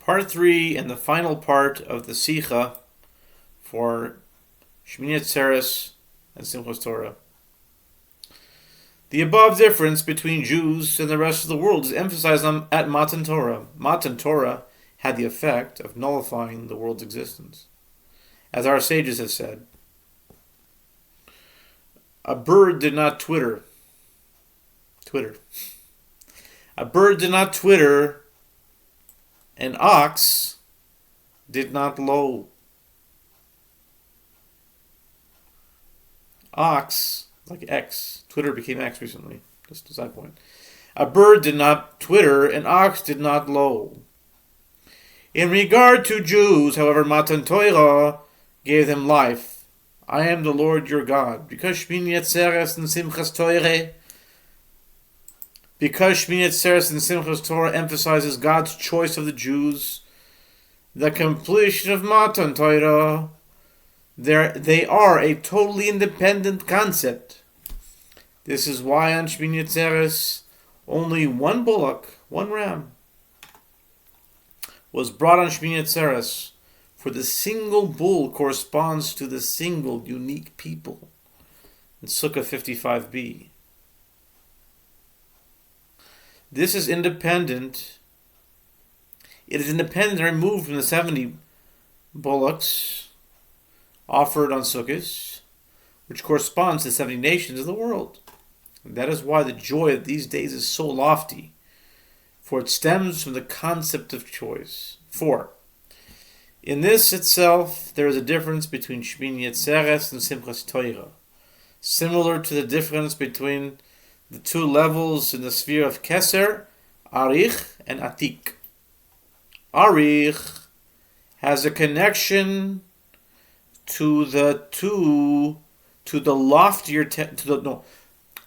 Part 3 and the final part of the Sicha for Shmini Atzeres and Simchas Torah. The above difference between Jews and the rest of the world is emphasized at Matan Torah. Matan Torah had the effect of nullifying the world's existence. As our sages have said, a bird did not twitter. A bird did not twitter. An ox did not low. Ox, like X. Twitter became X recently. Just a side point. A bird did not twitter, an ox did not low. In regard to Jews, however, Matan Torah gave them life. I am the Lord your God. Because Shmini Atzeres and Simchas Torah emphasizes God's choice of the Jews, the completion of Matan Torah, they are a totally independent concept. This is why on Shmini Atzeres only one bullock, one ram, was brought on Shmini Atzeres, for the single bull corresponds to the single unique people in Sukkah 55b. This is independent. It is independent and removed from the 70 bullocks offered on Sukkot, which corresponds to the 70 nations of the world. And that is why the joy of these days is so lofty, for it stems from the concept of choice. 4. In this itself, there is a difference between Shmini Atzeres and Simchas Torah, similar to the difference between the two levels in the sphere of Keser, Arich, and Atik. Arich has a connection to the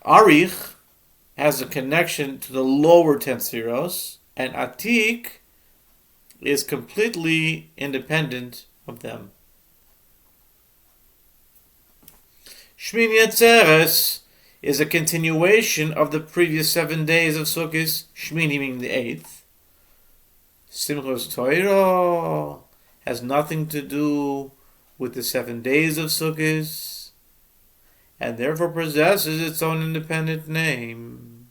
Arich has a connection to the lower 10 sefiros, and Atik is completely independent of them. Shmini Atzeres is a continuation of the previous 7 days of Sukkot, Shmini meaning the 8th. Simchas Torah has nothing to do with the 7 days of Sukkot, and therefore possesses its own independent name.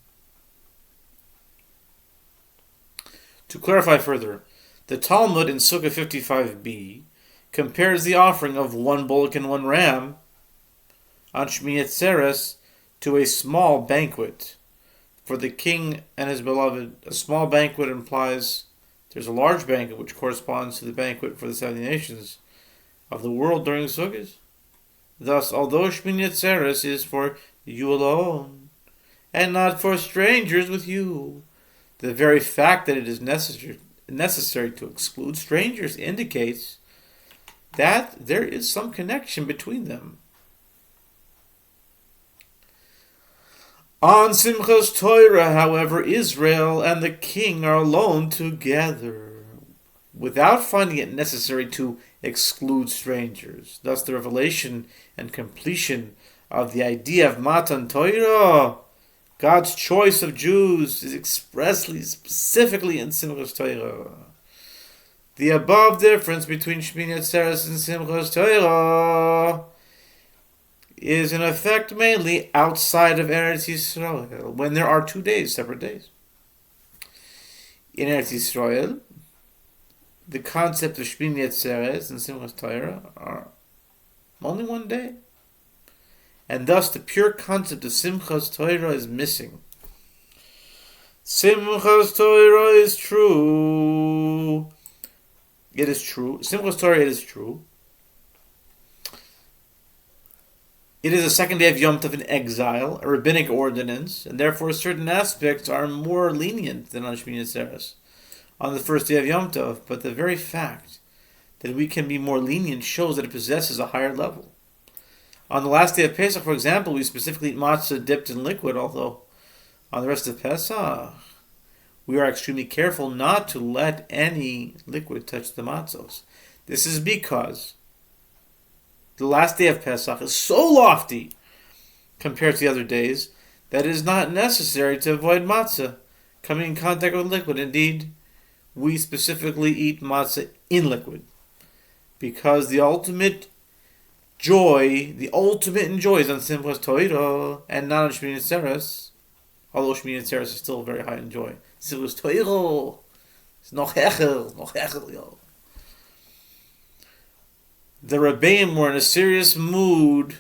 To clarify further, the Talmud in Sukkah 55b compares the offering of one bullock and one ram on Shmini Atzeres to a small banquet for the king and his beloved. A small banquet implies there's a large banquet which corresponds to the banquet for the 70 nations of the world during Sukkot. Thus, although Shmini Atzeres is for you alone and not for strangers with you, the very fact that it is necessary to exclude strangers indicates that there is some connection between them. On Simchas Torah, however, Israel and the king are alone together, without finding it necessary to exclude strangers. Thus, the revelation and completion of the idea of Matan Torah, God's choice of Jews, is specifically in Simchas Torah. The above difference between Shmini Atzeres and Simchas Torah is in effect mainly outside of Eretz Yisrael, when there are 2 days, separate days. In Eretz Yisrael, the concept of Shmini Atzeres and Simchas Torah are only 1 day, and thus the pure concept of Simchas Torah is missing. Simchas Torah is true. It is true. Simchas Torah, it is true. It is a second day of Yom Tov in exile, a rabbinic ordinance, and therefore certain aspects are more lenient than on Shmini Atzeres on the first day of Yom Tov, but the very fact that we can be more lenient shows that it possesses a higher level. On the last day of Pesach, for example, we specifically eat matzah dipped in liquid, although on the rest of Pesach, we are extremely careful not to let any liquid touch the matzos. This is because the last day of Pesach is so lofty compared to the other days that it is not necessary to avoid matzah coming in contact with liquid. Indeed, we specifically eat matzah in liquid, because the ultimate enjoy is on Simchas Torah and not on Shmini Atzeres, although Shmini Atzeres is still very high in joy. Simchas Torah is noch hechel, yo. The Rebbeim were in a serious mood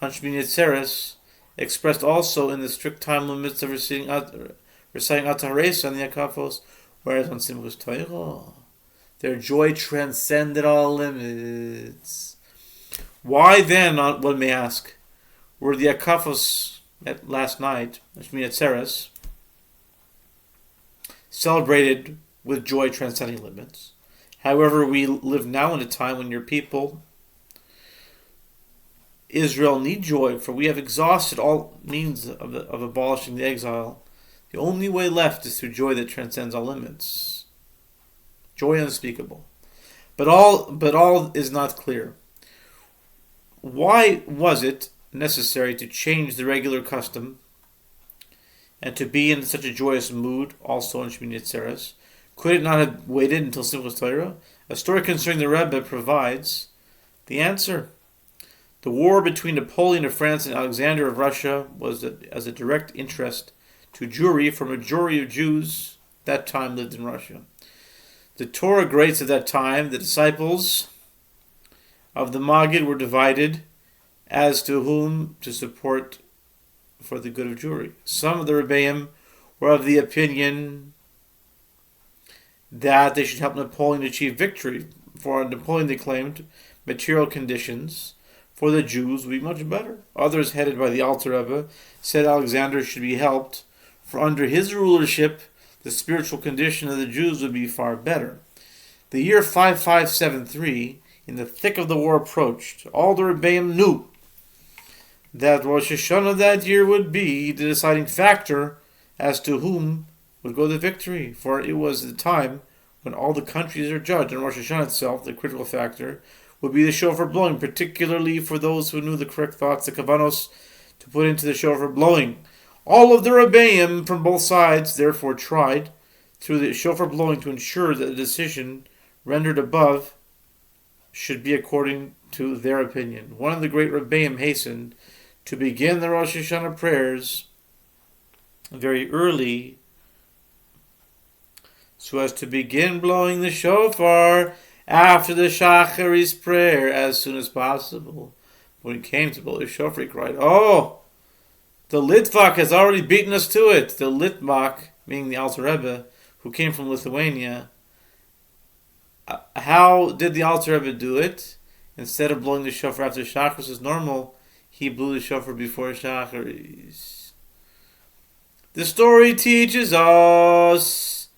on Shmini Atzeres, expressed also in the strict time limits of reciting Atzeres and the Akafos, whereas on Simchas Torah, their joy transcended all limits. Why then, one may ask, were the Akafos last night, Shmini Atzeres, celebrated with joy transcending limits? However, we live now in a time when your people, Israel, need joy, for we have exhausted all means of abolishing the exile. The only way left is through joy that transcends all limits. Joy unspeakable. But all is not clear. Why was it necessary to change the regular custom and to be in such a joyous mood also in Shmini Atzeres? Could it not have waited until Simchas Torah? A story concerning the Rebbe provides the answer. The war between Napoleon of France and Alexander of Russia was as a direct interest to Jewry, for a majority of Jews that time lived in Russia. The Torah greats of that time, the disciples of the Maggid, were divided as to whom to support for the good of Jewry. Some of the Rebbeim were of the opinion that they should help Napoleon achieve victory. For Napoleon, they claimed, material conditions for the Jews would be much better. Others, headed by the Alter Rebbe, said Alexander should be helped, for under his rulership, the spiritual condition of the Jews would be far better. The year 5573, in the thick of the war, approached. All the Rebbeim knew that Rosh Hashanah that year would be the deciding factor as to whom would go the victory, for it was the time when all the countries are judged, and Rosh Hashanah itself, the critical factor, would be the shofar blowing, particularly for those who knew the correct thoughts, the kavanos, to put into the shofar blowing. All of the Rebbeim from both sides therefore tried through the shofar blowing to ensure that the decision rendered above should be according to their opinion. One of the great Rebbeim hastened to begin the Rosh Hashanah prayers very early, so as to begin blowing the shofar after the Shacharis prayer as soon as possible. When he came to blow the shofar, he cried, "Oh, the Litvak has already beaten us to it." The Litvak, meaning the Alter Rebbe, who came from Lithuania. How did the Alter Rebbe do it? Instead of blowing the shofar after Shacharis as normal, he blew the shofar before Shacharis. The story teaches us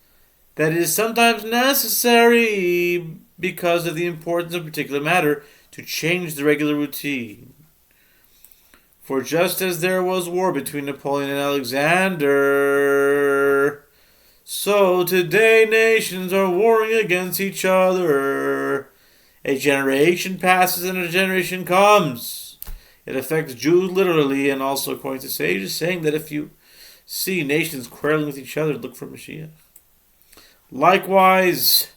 that it is sometimes necessary, because of the importance of a particular matter, to change the regular routine. For just as there was war between Napoleon and Alexander, so today nations are warring against each other. A generation passes and a generation comes. It affects Jews literally, and also according to sages, saying that if you see nations quarreling with each other, look for Mashiach. Likewise,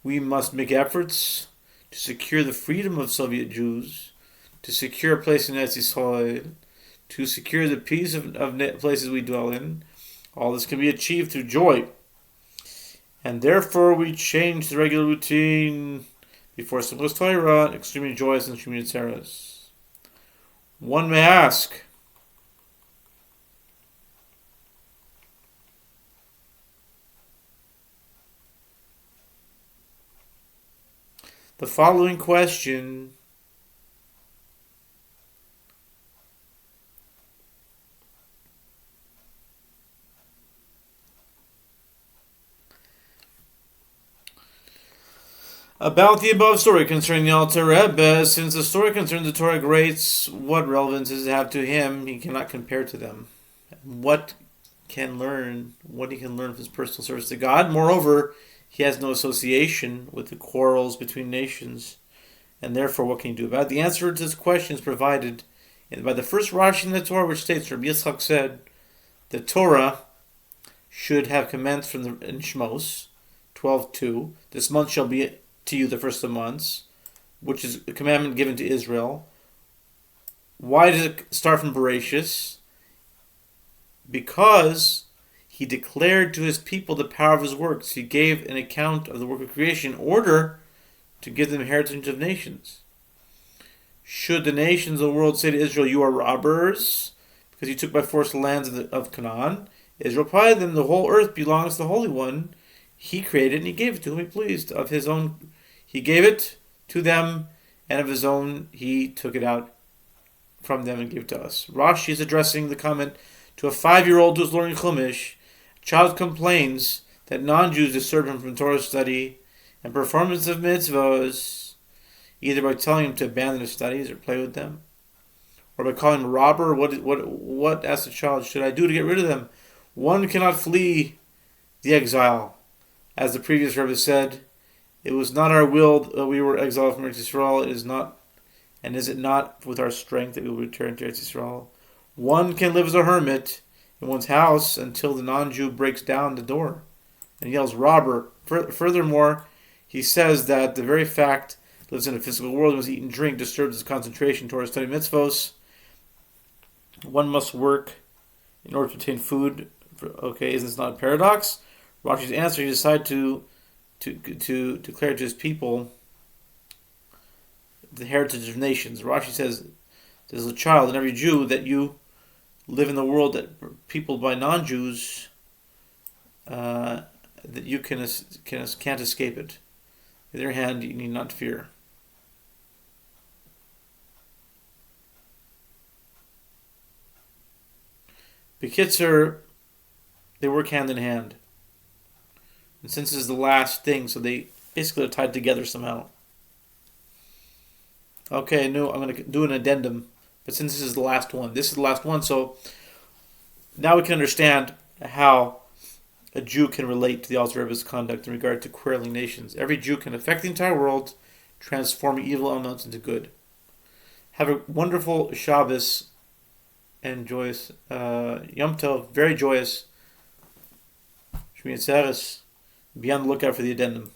we must make efforts to secure the freedom of Soviet Jews, to secure a place in Eretz Yisrael, to secure the peace of places we dwell in. All this can be achieved through joy. And therefore we change the regular routine before Simchas Torah, extremely joyous and Shmini Atzeres. One may ask, the following question: about the above story concerning the Alter Rebbe, since the story concerns the Torah greats, what relevance does it have to him? He cannot compare to them. What he can learn from his personal service to God. Moreover, he has no association with the quarrels between nations, and therefore what can he do about it? The answer to this question is provided by the first Rashi in the Torah, which states, Rabbi Yitzchak said, the Torah should have commenced from in Shmos 12:2. This month shall be to you the first of months, which is a commandment given to Israel. Why does it start from Bereshis? Because he declared to his people the power of his works. He gave an account of the work of creation in order to give them heritage of nations. Should the nations of the world say to Israel, you are robbers, because you took by force the lands of Canaan, Israel replied to them, the whole earth belongs to the Holy One. He created and he gave it to whom he pleased. Of his own, he gave it to them, and of his own, he took it out from them and gave it to us. Rashi is addressing the comment to a 5-year-old who is learning Chumash. A child complains that non-Jews disturb him from Torah study and performance of mitzvahs, either by telling him to abandon his studies or play with them, or by calling him a robber. What asks the child, should I do to get rid of them? One cannot flee the exile. As the previous Rebbe said, it was not our will that we were exiled from Eretz Yisrael. It is not, and is it not with our strength that we will return to Eretz Yisrael? One can live as a hermit in one's house until the non-Jew breaks down the door and yells, robber. Furthermore, he says that the very fact he lives in a physical world and must eat and drink disturbs his concentration towards studying mitzvos. One must work in order to obtain food. Okay, isn't this not a paradox? Rashi's answer, he decided to declare to his people the heritage of nations. Rashi says, there's a child in every Jew that you live in the world that people by non-Jews, that you can't escape it. On the other hand, you need not fear. B'kitzur, they work hand in hand. And since this is the last thing, so they basically are tied together somehow. Okay, no, I'm going to do an addendum. But since this is the last one, so now we can understand how a Jew can relate to the Alter Rebbe's conduct in regard to quarreling nations. Every Jew can affect the entire world, transforming evil elements into good. Have a wonderful Shabbos and joyous Yom Tov, very joyous. Shmini Atzeres. Be on the lookout for the addendum.